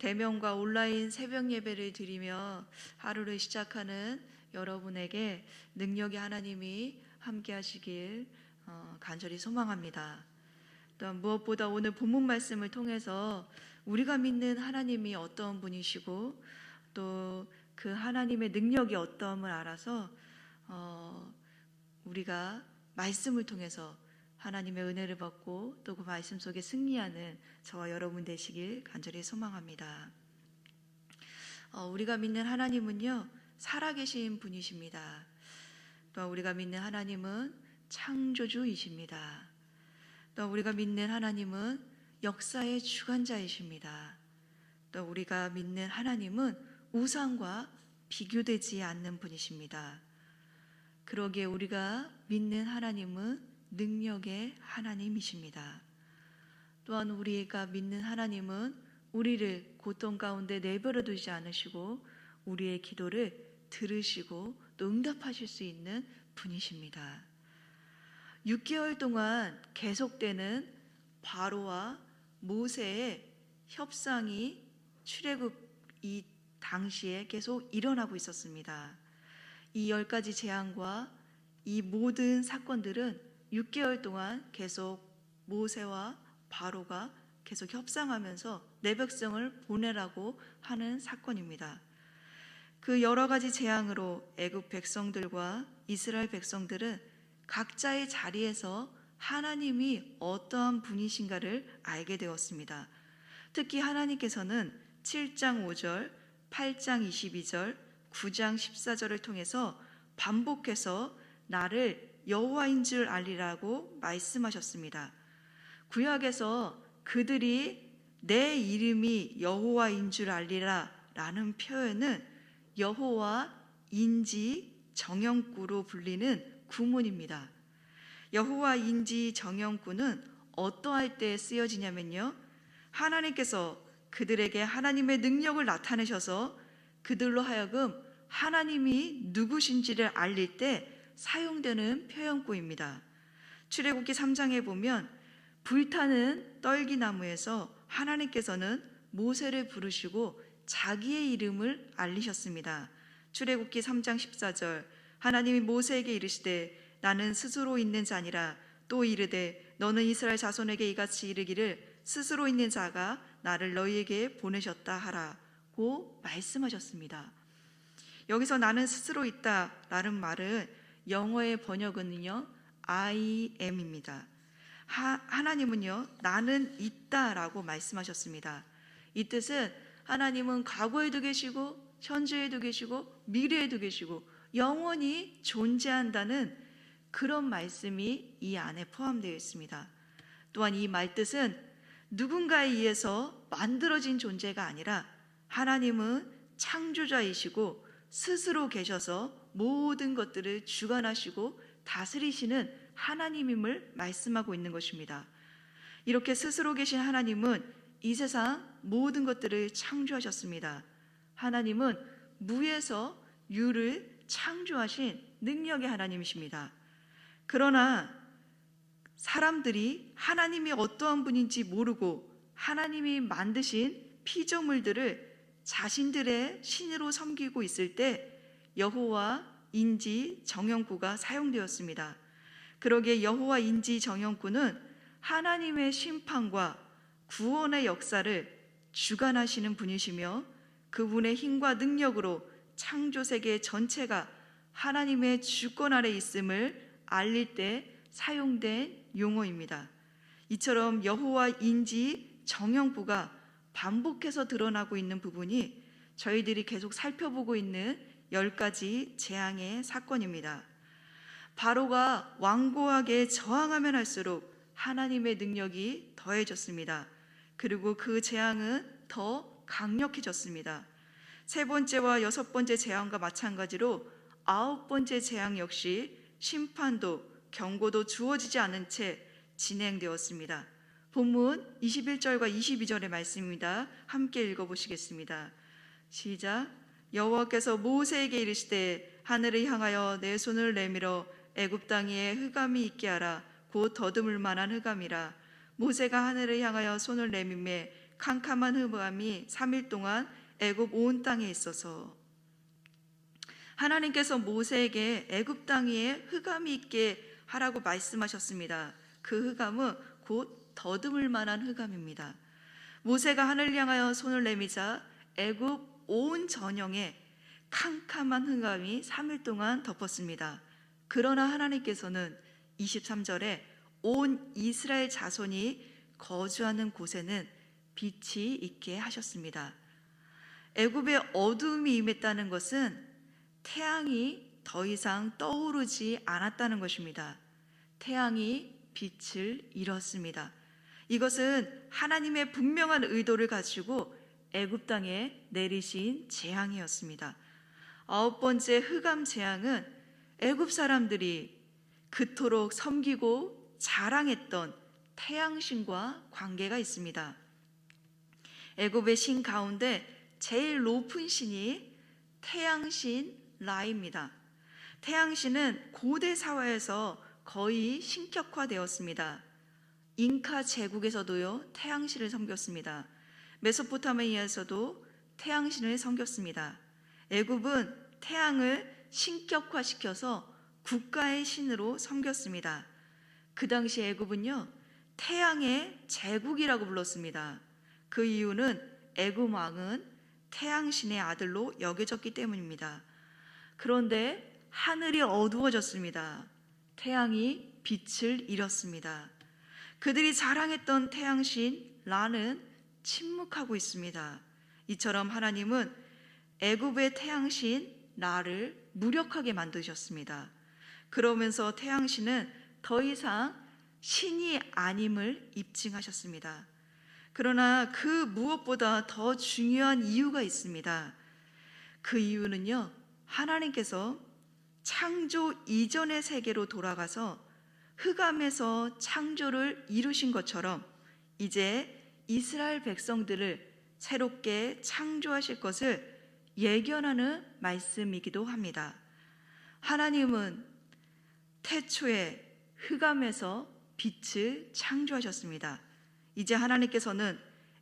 대면과 온라인 새벽 예배를 드리며 하루를 시작하는 여러분에게 능력의 하나님이 함께 하시길 간절히 소망합니다. 또한 무엇보다 오늘 본문 말씀을 통해서 우리가 믿는 하나님이 어떤 분이시고 또 그 하나님의 능력이 어떠함을 알아서 우리가 말씀을 통해서 하나님의 은혜를 받고 또 그 말씀 속에 승리하는 저와 여러분 되시길 간절히 소망합니다. 우리가 믿는 하나님은요, 살아계신 분이십니다. 또 우리가 믿는 하나님은 창조주이십니다. 또 우리가 믿는 하나님은 역사의 주관자이십니다. 또 우리가 믿는 하나님은 우상과 비교되지 않는 분이십니다. 그러기에 우리가 믿는 하나님은 능력의 하나님이십니다. 또한 우리가 믿는 하나님은 우리를 고통 가운데 내버려 두지 않으시고 우리의 기도를 들으시고 또 응답하실 수 있는 분이십니다. 6개월 동안 계속되는 바로와 모세의 협상이 출애굽 이 당시에 계속 일어나고 있었습니다. 이 10가지 재앙과 이 모든 사건들은 6개월 동안 계속 모세와 바로가 계속 협상하면서 내 백성을 보내라고 하는 사건입니다. 그 여러 가지 재앙으로 애굽 백성들과 이스라엘 백성들은 각자의 자리에서 하나님이 어떠한 분이신가를 알게 되었습니다. 특히 하나님께서는 7장 5절, 8장 22절, 9장 14절을 통해서 반복해서 나를 여호와인 줄 알리라고 말씀하셨습니다. 구약에서 그들이 내 이름이 여호와인 줄 알리라 라는 표현은 여호와인지 정형구로 불리는 구문입니다. 여호와인지 정형구는 어떠할 때 쓰여지냐면요, 하나님께서 그들에게 하나님의 능력을 나타내셔서 그들로 하여금 하나님이 누구신지를 알릴 때 사용되는 표현구입니다. 출애굽기 3장에 보면 불타는 떨기나무에서 하나님께서는 모세를 부르시고 자기의 이름을 알리셨습니다. 출애굽기 3장 14절, 하나님이 모세에게 이르시되 나는 스스로 있는 자니라. 또 이르되 너는 이스라엘 자손에게 이같이 이르기를 스스로 있는 자가 나를 너희에게 보내셨다 하라고 말씀하셨습니다. 여기서 나는 스스로 있다 라는 말은 영어의 번역은요, I am입니다. 하나님은요, 나는 있다라고 말씀하셨습니다. 이 뜻은 하나님은 과거에도 계시고 현재에도 계시고 미래에도 계시고 영원히 존재한다는 그런 말씀이 이 안에 포함되어 있습니다. 또한 이 말뜻은 누군가에 의해서 만들어진 존재가 아니라 하나님은 창조자이시고 스스로 계셔서 모든 것들을 주관하시고 다스리시는 하나님임을 말씀하고 있는 것입니다. 이렇게 스스로 계신 하나님은 이 세상 모든 것들을 창조하셨습니다. 하나님은 무에서 유를 창조하신 능력의 하나님이십니다. 그러나 사람들이 하나님이 어떠한 분인지 모르고 하나님이 만드신 피조물들을 자신들의 신으로 섬기고 있을 때 여호와인지 정형구가 사용되었습니다. 그러기에 여호와인지 정형구는 하나님의 심판과 구원의 역사를 주관하시는 분이시며 그분의 힘과 능력으로 창조세계 전체가 하나님의 주권 아래 있음을 알릴 때 사용된 용어입니다. 이처럼 여호와인지 정형구가 반복해서 드러나고 있는 부분이 저희들이 계속 살펴보고 있는 10가지 재앙의 사건입니다. 바로가 완고하게 저항하면 할수록 하나님의 능력이 더해졌습니다. 그리고 그 재앙은 더 강력해졌습니다. 세 번째와 여섯 번째 재앙과 마찬가지로 9번째 재앙 역시 심판도 경고도 주어지지 않은 채 진행되었습니다. 본문 21절과 22절의 말씀입니다. 함께 읽어보시겠습니다. 시작. 여호와께서 모세에게 이르시되 하늘을 향하여 내 손을 내밀어 애굽 땅에 흑암이 있게 하라. 곧 더듬을 만한 흑암이라. 모세가 하늘을 향하여 손을 내밀매 캄캄한 흑암이 3일 동안 애굽 온 땅에 있어서 하나님께서 모세에게 애굽 땅 위에 흑암이 있게 하라고 말씀하셨습니다. 그 흑암은 곧 더듬을 만한 흑암입니다. 모세가 하늘을 향하여 손을 내미자 애굽 온 전역에 캄캄한 흑암이 3일 동안 덮었습니다. 그러나 하나님께서는 23절에 온 이스라엘 자손이 거주하는 곳에는 빛이 있게 하셨습니다. 애굽에 어두움이 임했다는 것은 태양이 더 이상 떠오르지 않았다는 것입니다. 태양이 빛을 잃었습니다. 이것은 하나님의 분명한 의도를 가지고 애굽 땅에 내리신 재앙이었습니다. 9번째 흑암 재앙은 애굽 사람들이 그토록 섬기고 자랑했던 태양신과 관계가 있습니다. 애굽의 신 가운데 제일 높은 신이 태양신 라입니다. 태양신은 고대 사회에서 거의 신격화되었습니다. 잉카 제국에서도요 태양신을 섬겼습니다. 메소포타미아에서도 태양신을 섬겼습니다. 애굽은 태양을 신격화시켜서 국가의 신으로 섬겼습니다. 그 당시 애굽은요 태양의 제국이라고 불렀습니다. 그 이유는 애굽 왕은 태양신의 아들로 여겨졌기 때문입니다. 그런데 하늘이 어두워졌습니다. 태양이 빛을 잃었습니다. 그들이 자랑했던 태양신 라는 침묵하고 있습니다. 이처럼 하나님은 애굽의 태양신 라를 무력하게 만드셨습니다. 그러면서 태양신은 더 이상 신이 아님을 입증하셨습니다. 그러나 그 무엇보다 더 중요한 이유가 있습니다. 그 이유는요, 하나님께서 창조 이전의 세계로 돌아가서 흑암에서 창조를 이루신 것처럼 이제 이스라엘 백성들을 새롭게 창조하실 것을 예견하는 말씀이기도 합니다. 하나님은 태초에 흑암에서 빛을 창조하셨습니다. 이제 하나님께서는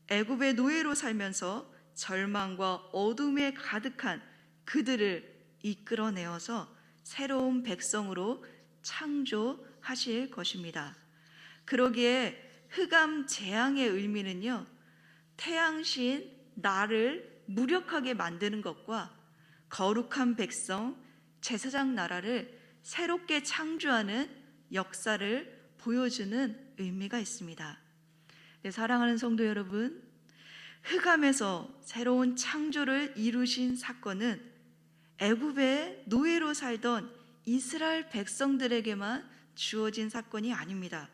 애굽의 노예로 살면서 절망과 어둠에 가득한 그들을 이끌어내어서 새로운 백성으로 창조하실 것입니다. 그러기에 흑암 재앙의 의미는요, 태양신 나를 무력하게 만드는 것과 거룩한 백성 제사장 나라를 새롭게 창조하는 역사를 보여주는 의미가 있습니다. 네, 사랑하는 성도 여러분, 흑암에서 새로운 창조를 이루신 사건은 애굽의 노예로 살던 이스라엘 백성들에게만 주어진 사건이 아닙니다.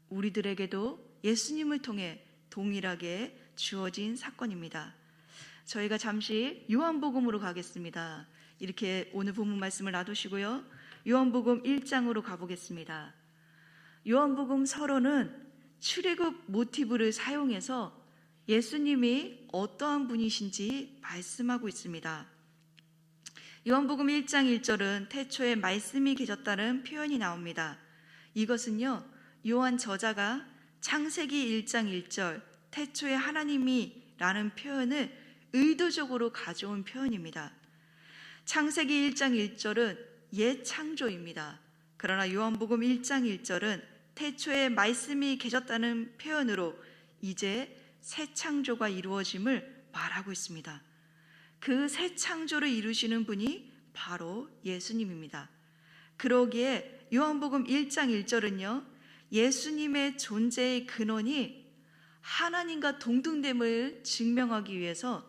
우리들에게도 예수님을 통해 동일하게 주어진 사건입니다. 저희가 잠시 요한복음으로 가겠습니다. 이렇게 오늘 본문 말씀을 놔두시고요, 요한복음 1장으로 가보겠습니다. 요한복음 서론은 출애굽 모티브를 사용해서 예수님이 어떠한 분이신지 말씀하고 있습니다. 요한복음 1장 1절은 태초에 말씀이 계셨다는 표현이 나옵니다. 이것은요, 요한 저자가 창세기 1장 1절 태초에 하나님이 라는 표현을 의도적으로 가져온 표현입니다. 창세기 1장 1절은 옛 창조입니다. 그러나 요한복음 1장 1절은 태초에 말씀이 계셨다는 표현으로 이제 새 창조가 이루어짐을 말하고 있습니다. 그 새 창조를 이루시는 분이 바로 예수님입니다. 그러기에 요한복음 1장 1절은요, 예수님의 존재의 근원이 하나님과 동등됨을 증명하기 위해서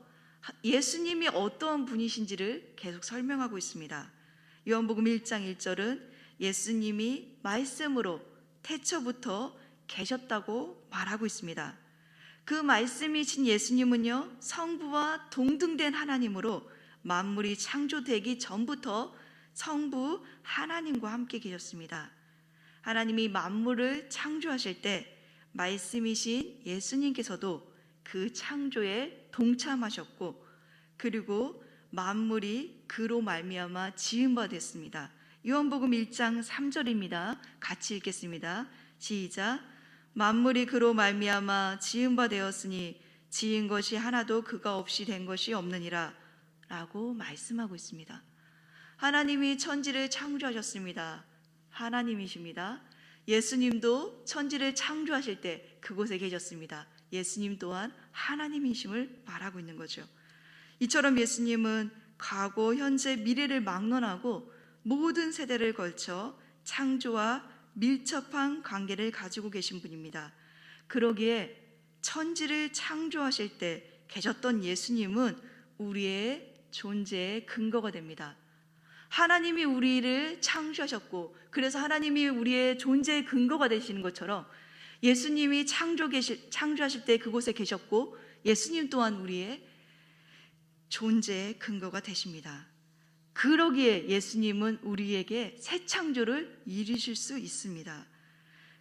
예수님이 어떠한 분이신지를 계속 설명하고 있습니다. 요한복음 1장 1절은 예수님이 말씀으로 태초부터 계셨다고 말하고 있습니다. 그 말씀이신 예수님은요, 성부와 동등된 하나님으로 만물이 창조되기 전부터 성부 하나님과 함께 계셨습니다. 하나님이 만물을 창조하실 때 말씀이신 예수님께서도 그 창조에 동참하셨고, 그리고 만물이 그로 말미암아 지은 바 됐습니다. 요한복음 1장 3절입니다. 같이 읽겠습니다. 시작. 만물이 그로 말미암아 지은 바 되었으니 지은 것이 하나도 그가 없이 된 것이 없느니라 라고 말씀하고 있습니다. 하나님이 천지를 창조하셨습니다. 하나님이십니다. 예수님도 천지를 창조하실 때 그곳에 계셨습니다. 예수님 또한 하나님이심을 말하고 있는 거죠. 이처럼 예수님은 과거, 현재, 미래를 막론하고 모든 세대를 걸쳐 창조와 밀접한 관계를 가지고 계신 분입니다. 그러기에 천지를 창조하실 때 계셨던 예수님은 우리의 존재의 근거가 됩니다. 하나님이 우리를 창조하셨고 그래서 하나님이 우리의 존재의 근거가 되시는 것처럼 예수님이 창조하실 때 그곳에 계셨고 예수님 또한 우리의 존재의 근거가 되십니다. 그러기에 예수님은 우리에게 새 창조를 이루실 수 있습니다.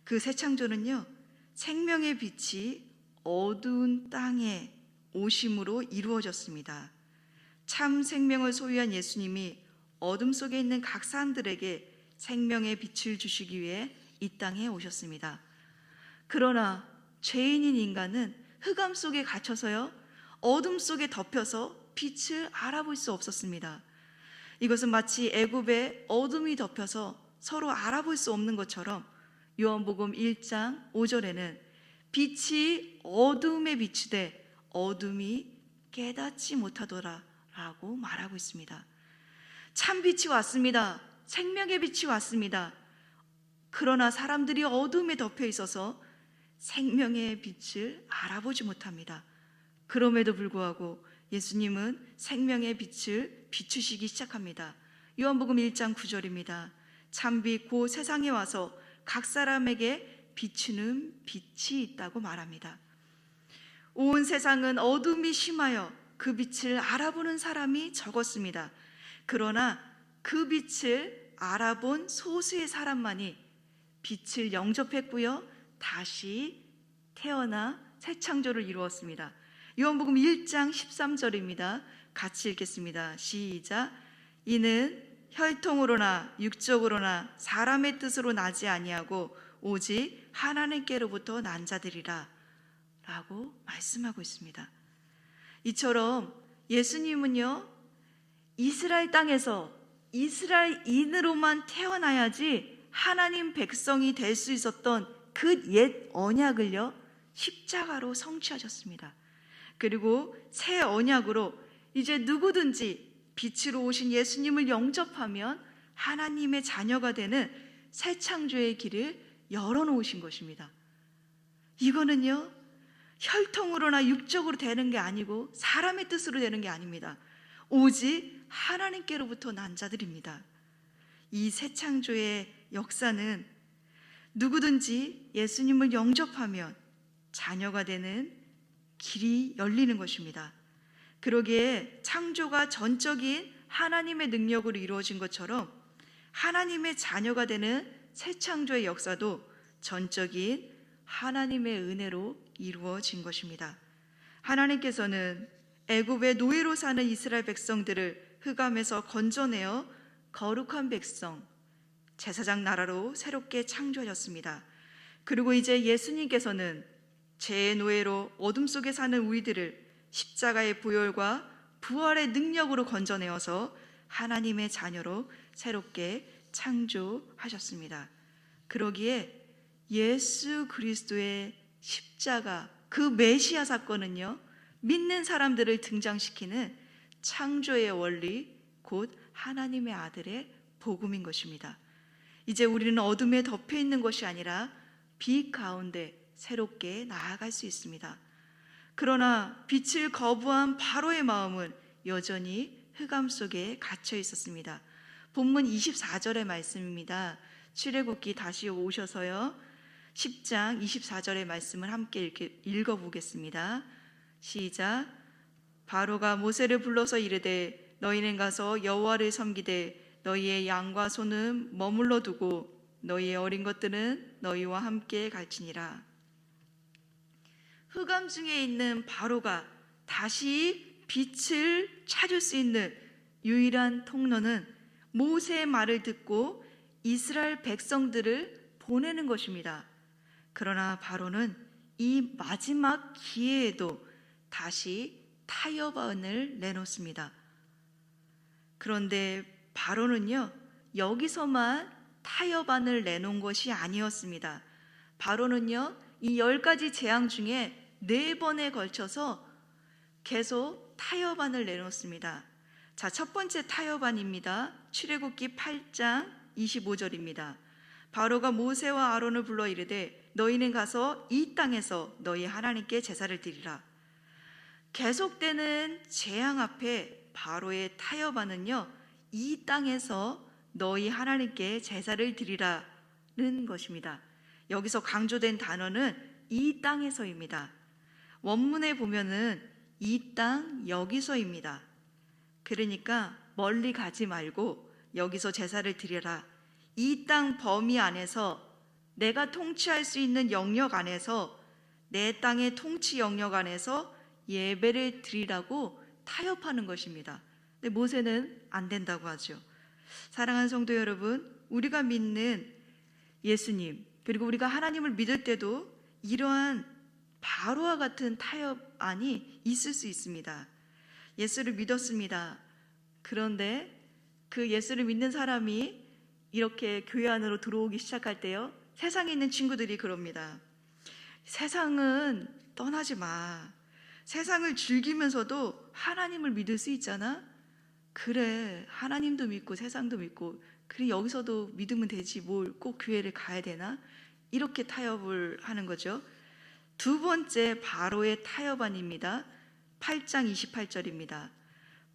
그 새 창조는요, 생명의 빛이 어두운 땅에 오심으로 이루어졌습니다. 참 생명을 소유한 예수님이 어둠 속에 있는 각 사람들에게 생명의 빛을 주시기 위해 이 땅에 오셨습니다. 그러나 죄인인 인간은 흑암 속에 갇혀서요, 어둠 속에 덮여서 빛을 알아볼 수 없었습니다. 이것은 마치 애굽에 어둠이 덮여서 서로 알아볼 수 없는 것처럼 요한복음 1장 5절에는 빛이 어둠에 비추되 어둠이 깨닫지 못하더라 라고 말하고 있습니다. 참 빛이 왔습니다. 생명의 빛이 왔습니다. 그러나 사람들이 어둠에 덮여 있어서 생명의 빛을 알아보지 못합니다. 그럼에도 불구하고 예수님은 생명의 빛을 비추시기 시작합니다. 요한복음 1장 9절입니다. 참빛 곧 세상에 와서 각 사람에게 비추는 빛이 있다고 말합니다. 온 세상은 어둠이 심하여 그 빛을 알아보는 사람이 적었습니다. 그러나 그 빛을 알아본 소수의 사람만이 빛을 영접했고요, 다시 태어나 새 창조를 이루었습니다. 요한복음 1장 13절입니다. 같이 읽겠습니다. 시작. 이는 혈통으로나 육적으로나 사람의 뜻으로 나지 아니하고 오직 하나님께로부터 난 자들이라 라고 말씀하고 있습니다. 이처럼 예수님은요, 이스라엘 땅에서 이스라엘인으로만 태어나야지 하나님 백성이 될 수 있었던 그 옛 언약을요, 십자가로 성취하셨습니다. 그리고 새 언약으로 이제 누구든지 빛으로 오신 예수님을 영접하면 하나님의 자녀가 되는 새 창조의 길을 열어놓으신 것입니다. 이거는요, 혈통으로나 육적으로 되는 게 아니고 사람의 뜻으로 되는 게 아닙니다. 오직 하나님께로부터 난 자들입니다. 이 새 창조의 역사는 누구든지 예수님을 영접하면 자녀가 되는 길이 열리는 것입니다. 그러기에 창조가 전적인 하나님의 능력으로 이루어진 것처럼 하나님의 자녀가 되는 새 창조의 역사도 전적인 하나님의 은혜로 이루어진 것입니다. 하나님께서는 애굽의 노예로 사는 이스라엘 백성들을 흑암에서 건져내어 거룩한 백성, 제사장 나라로 새롭게 창조하셨습니다. 그리고 이제 예수님께서는 죄의 노예로 어둠 속에 사는 우리들을 십자가의 보혈과 부활의 능력으로 건져내어서 하나님의 자녀로 새롭게 창조하셨습니다. 그러기에 예수 그리스도의 십자가, 그 메시아 사건은요, 믿는 사람들을 등장시키는 창조의 원리, 곧 하나님의 아들의 복음인 것입니다. 이제 우리는 어둠에 덮여 있는 것이 아니라 빛 가운데 새롭게 나아갈 수 있습니다. 그러나 빛을 거부한 바로의 마음은 여전히 흑암 속에 갇혀 있었습니다. 본문 24절의 말씀입니다. 출애굽기 다시 오셔서요, 10장 24절의 말씀을 함께 이렇게 읽어보겠습니다. 시작. 바로가 모세를 불러서 이르되 너희는 가서 여호와를 섬기되 너희의 양과 소는 머물러 두고 너희의 어린 것들은 너희와 함께 갈지니라. 흑암 중에 있는 바로가 다시 빛을 찾을 수 있는 유일한 통로는 모세의 말을 듣고 이스라엘 백성들을 보내는 것입니다. 그러나 바로는 이 마지막 기회에도 다시 타협안을 내놓습니다. 그런데 바로는요, 여기서만 타협안을 내놓은 것이 아니었습니다. 바로는요, 이 10가지 재앙 중에 4번에 걸쳐서 계속 타협안을 내놓습니다. 자, 첫 번째 타협안입니다. 출애굽기 8장 25절입니다. 바로가 모세와 아론을 불러 이르되 너희는 가서 이 땅에서 너희 하나님께 제사를 드리라. 계속되는 재앙 앞에 바로의 타협안은요, 이 땅에서 너희 하나님께 제사를 드리라는 것입니다. 여기서 강조된 단어는 이 땅에서입니다. 원문에 보면은 이 땅 여기서입니다. 그러니까 멀리 가지 말고 여기서 제사를 드려라. 이 땅 범위 안에서 내가 통치할 수 있는 영역 안에서 내 땅의 통치 영역 안에서 예배를 드리라고 타협하는 것입니다. 근데 모세는 안 된다고 하죠. 사랑하는 성도 여러분, 우리가 믿는 예수님, 그리고 우리가 하나님을 믿을 때도 이러한 바로와 같은 타협안이 있을 수 있습니다. 예수를 믿었습니다. 그런데 그 예수를 믿는 사람이 이렇게 교회 안으로 들어오기 시작할 때요, 세상에 있는 친구들이 그럽니다. 세상은 떠나지 마. 세상을 즐기면서도 하나님을 믿을 수 있잖아. 그래, 하나님도 믿고 세상도 믿고, 그래, 여기서도 믿으면 되지, 뭘 꼭 교회를 가야 되나? 이렇게 타협을 하는 거죠. 두 번째 바로의 타협안입니다. 8장 28절입니다.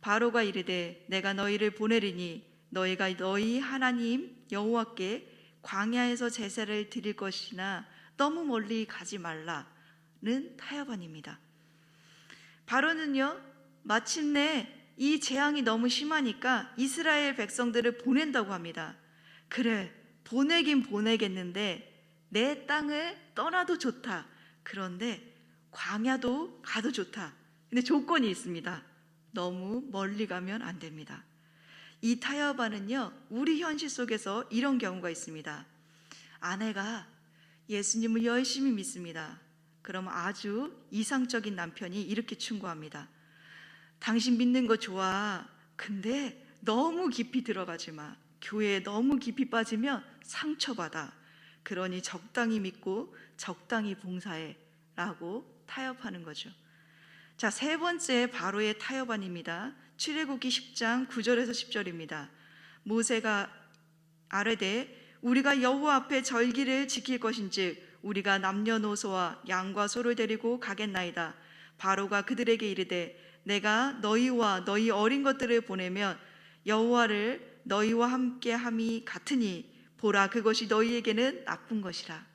바로가 이르되 내가 너희를 보내리니 너희가 너희 하나님 여호와께 광야에서 제사를 드릴 것이나 너무 멀리 가지 말라는 타협안입니다. 바로는요, 마침내 이 재앙이 너무 심하니까 이스라엘 백성들을 보낸다고 합니다. 그래, 보내긴 보내겠는데 내 땅을 떠나도 좋다. 그런데 광야도 가도 좋다. 근데 조건이 있습니다. 너무 멀리 가면 안 됩니다. 이 타협안은요, 우리 현실 속에서 이런 경우가 있습니다. 아내가 예수님을 열심히 믿습니다. 그럼 아주 이상적인 남편이 이렇게 충고합니다. 당신 믿는 거 좋아. 근데 너무 깊이 들어가지 마. 교회에 너무 깊이 빠지면 상처받아. 그러니 적당히 믿고 적당히 봉사해 라고 타협하는 거죠. 자, 세 번째 바로의 타협안입니다. 출애굽기 10장 9절에서 10절입니다. 모세가 아뢰되 우리가 여호와 앞에 절기를 지킬 것인즉 우리가 남녀노소와 양과 소를 데리고 가겠나이다. 바로가 그들에게 이르되 내가 너희와 너희 어린 것들을 보내면 여호와를 너희와 함께 함이 같으니 보라, 그것이 너희에게는 나쁜 것이라.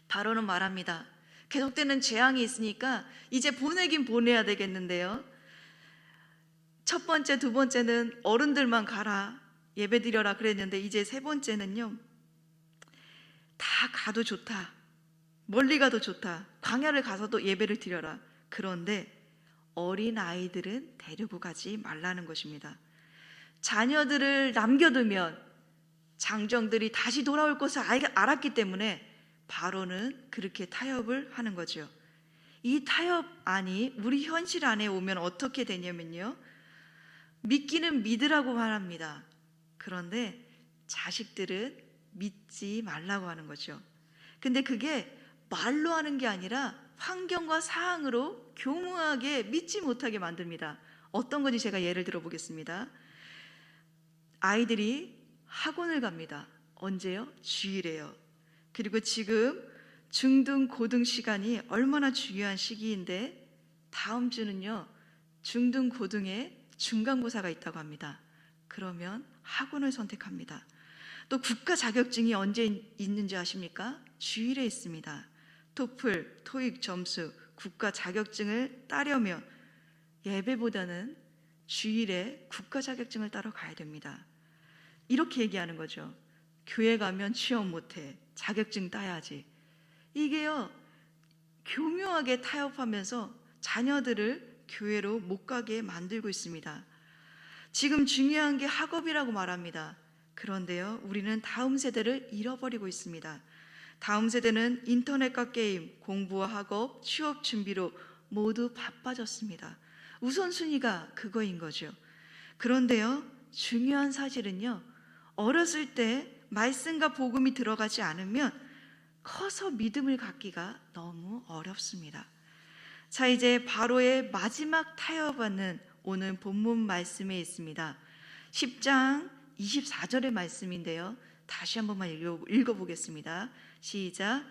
바로는 말합니다. 계속되는 재앙이 있으니까 이제 보내긴 보내야 되겠는데요, 첫 번째, 두 번째는 어른들만 가라, 예배드려라 그랬는데 이제 세 번째는요, 다 가도 좋다, 멀리 가도 좋다, 광야를 가서도 예배를 드려라. 그런데 어린 아이들은 데리고 가지 말라는 것입니다. 자녀들을 남겨두면 장정들이 다시 돌아올 것을 알았기 때문에 바로는 그렇게 타협을 하는 거죠. 이 타협안이 우리 현실 안에 오면 어떻게 되냐면요, 믿기는 믿으라고 말합니다. 그런데 자식들은 믿지 말라고 하는 거죠. 근데 그게 말로 하는 게 아니라 환경과 사항으로 교묘하게 믿지 못하게 만듭니다. 어떤 건지 제가 예를 들어 보겠습니다. 아이들이 학원을 갑니다. 언제요? 주일에요. 그리고 지금 중등, 고등 시간이 얼마나 중요한 시기인데 다음 주는요, 중등, 고등에 중간고사가 있다고 합니다. 그러면 학원을 선택합니다. 또 국가 자격증이 언제 있는지 아십니까? 주일에 있습니다. 토플, 토익 점수, 국가 자격증을 따려면 예배보다는 주일에 국가 자격증을 따러 가야 됩니다. 이렇게 얘기하는 거죠. 교회 가면 취업 못해. 자격증 따야지. 이게요, 교묘하게 타협하면서 자녀들을 교회로 못 가게 만들고 있습니다. 지금 중요한 게 학업이라고 말합니다. 그런데요, 우리는 다음 세대를 잃어버리고 있습니다. 다음 세대는 인터넷과 게임, 공부와 학업, 취업 준비로 모두 바빠졌습니다. 우선순위가 그거인 거죠. 그런데요, 중요한 사실은요, 어렸을 때 말씀과 복음이 들어가지 않으면 커서 믿음을 갖기가 너무 어렵습니다. 자, 이제 바로의 마지막 타협하는 오늘 본문 말씀에 있습니다. 10장 24절의 말씀인데요, 다시 한 번만 읽어보겠습니다. 시작.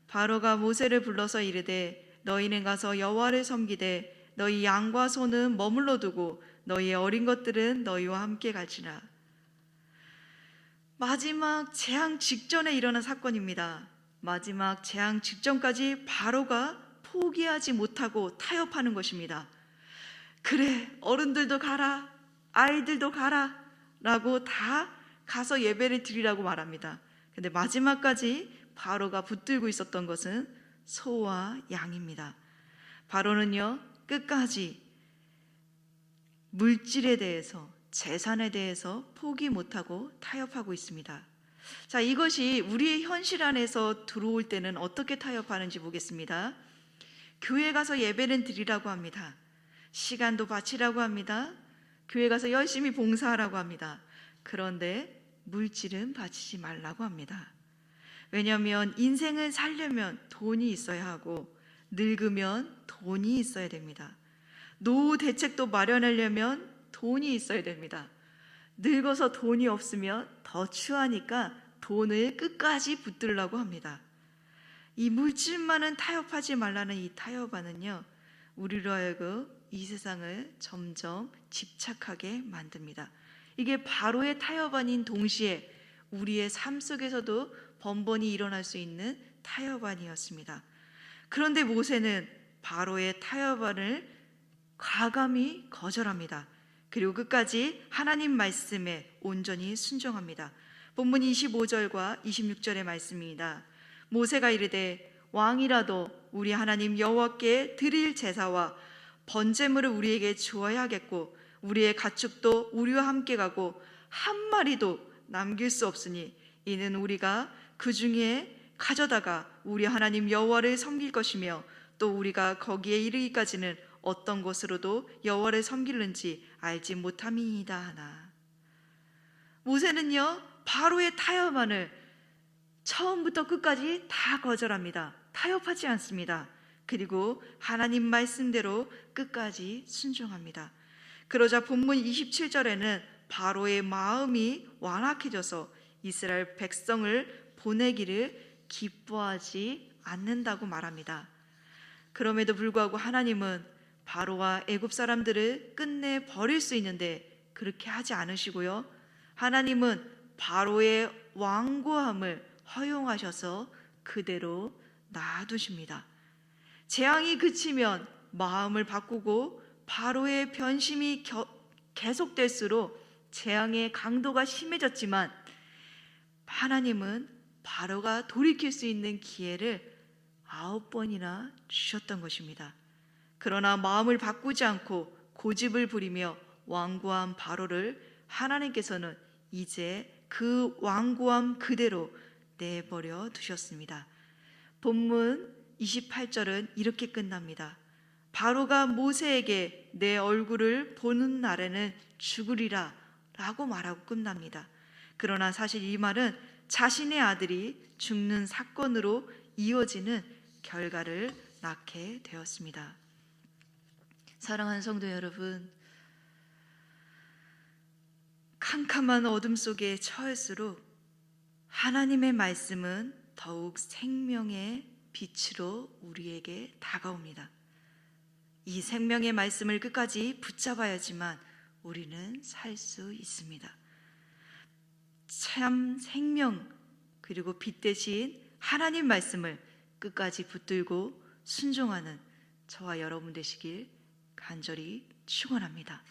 바로가 모세를 불러서 이르되 너희는 가서 여호와를 섬기되 너희 양과 소는 머물러 두고 너희의 어린 것들은 너희와 함께 갈지라. 마지막 재앙 직전에 일어난 사건입니다. 마지막 재앙 직전까지 바로가 포기하지 못하고 타협하는 것입니다. 그래, 어른들도 가라, 아이들도 가라 라고 다 가서 예배를 드리라고 말합니다. 근데 마지막까지 바로가 붙들고 있었던 것은 소와 양입니다. 바로는요, 끝까지 물질에 대해서, 재산에 대해서 포기 못하고 타협하고 있습니다. 자, 이것이 우리의 현실 안에서 들어올 때는 어떻게 타협하는지 보겠습니다. 교회 가서 예배는 드리라고 합니다. 시간도 바치라고 합니다. 교회 가서 열심히 봉사하라고 합니다. 그런데 물질은 바치지 말라고 합니다. 왜냐하면 인생을 살려면 돈이 있어야 하고 늙으면 돈이 있어야 됩니다. 노후 대책도 마련하려면 돈이 있어야 됩니다. 늙어서 돈이 없으면 더 추하니까 돈을 끝까지 붙들라고 합니다. 이 물질만은 타협하지 말라는 이 타협안은요, 우리로 하여금 이 세상을 점점 집착하게 만듭니다. 이게 바로의 타협안인 동시에 우리의 삶 속에서도 번번이 일어날 수 있는 타협안이었습니다. 그런데 모세는 바로의 타협안을 과감히 거절합니다. 그리고 끝까지 하나님 말씀에 온전히 순종합니다. 본문 25절과 26절의 말씀입니다. 모세가 이르되 왕이라도 우리 하나님 여호와께 드릴 제사와 번제물을 우리에게 주어야 하겠고 우리의 가축도 우리와 함께 가고 한 마리도 남길 수 없으니 이는 우리가 그 중에 가져다가 우리 하나님 여호와를 섬길 것이며 또 우리가 거기에 이르기까지는 어떤 것으로도 여호와를 섬기는지 알지 못함이니이다 하나. 모세는요, 바로의 타협안을 처음부터 끝까지 다 거절합니다. 타협하지 않습니다. 그리고 하나님 말씀대로 끝까지 순종합니다. 그러자 본문 27절에는 바로의 마음이 완악해져서 이스라엘 백성을 보내기를 기뻐하지 않는다고 말합니다. 그럼에도 불구하고 하나님은 바로와 애굽 사람들을 끝내 버릴 수 있는데 그렇게 하지 않으시고요, 하나님은 바로의 완고함을 허용하셔서 그대로 놔두십니다. 재앙이 그치면 마음을 바꾸고 바로의 변심이 계속될수록 재앙의 강도가 심해졌지만 하나님은 바로가 돌이킬 수 있는 기회를 9번이나 주셨던 것입니다. 그러나 마음을 바꾸지 않고 고집을 부리며 완고한 바로를 하나님께서는 이제 그 완고함 그대로 내버려 두셨습니다. 본문 28절은 이렇게 끝납니다. 바로가 모세에게 내 얼굴을 보는 날에는 죽으리라 라고 말하고 끝납니다. 그러나 사실 이 말은 자신의 아들이 죽는 사건으로 이어지는 결과를 낳게 되었습니다. 사랑하는 성도 여러분, 캄캄한 어둠 속에 처할수록 하나님의 말씀은 더욱 생명의 빛으로 우리에게 다가옵니다. 이 생명의 말씀을 끝까지 붙잡아야지만 우리는 살 수 있습니다. 참 생명 그리고 빛 대신 하나님 말씀을 끝까지 붙들고 순종하는 저와 여러분 되시길 간절히 축원합니다.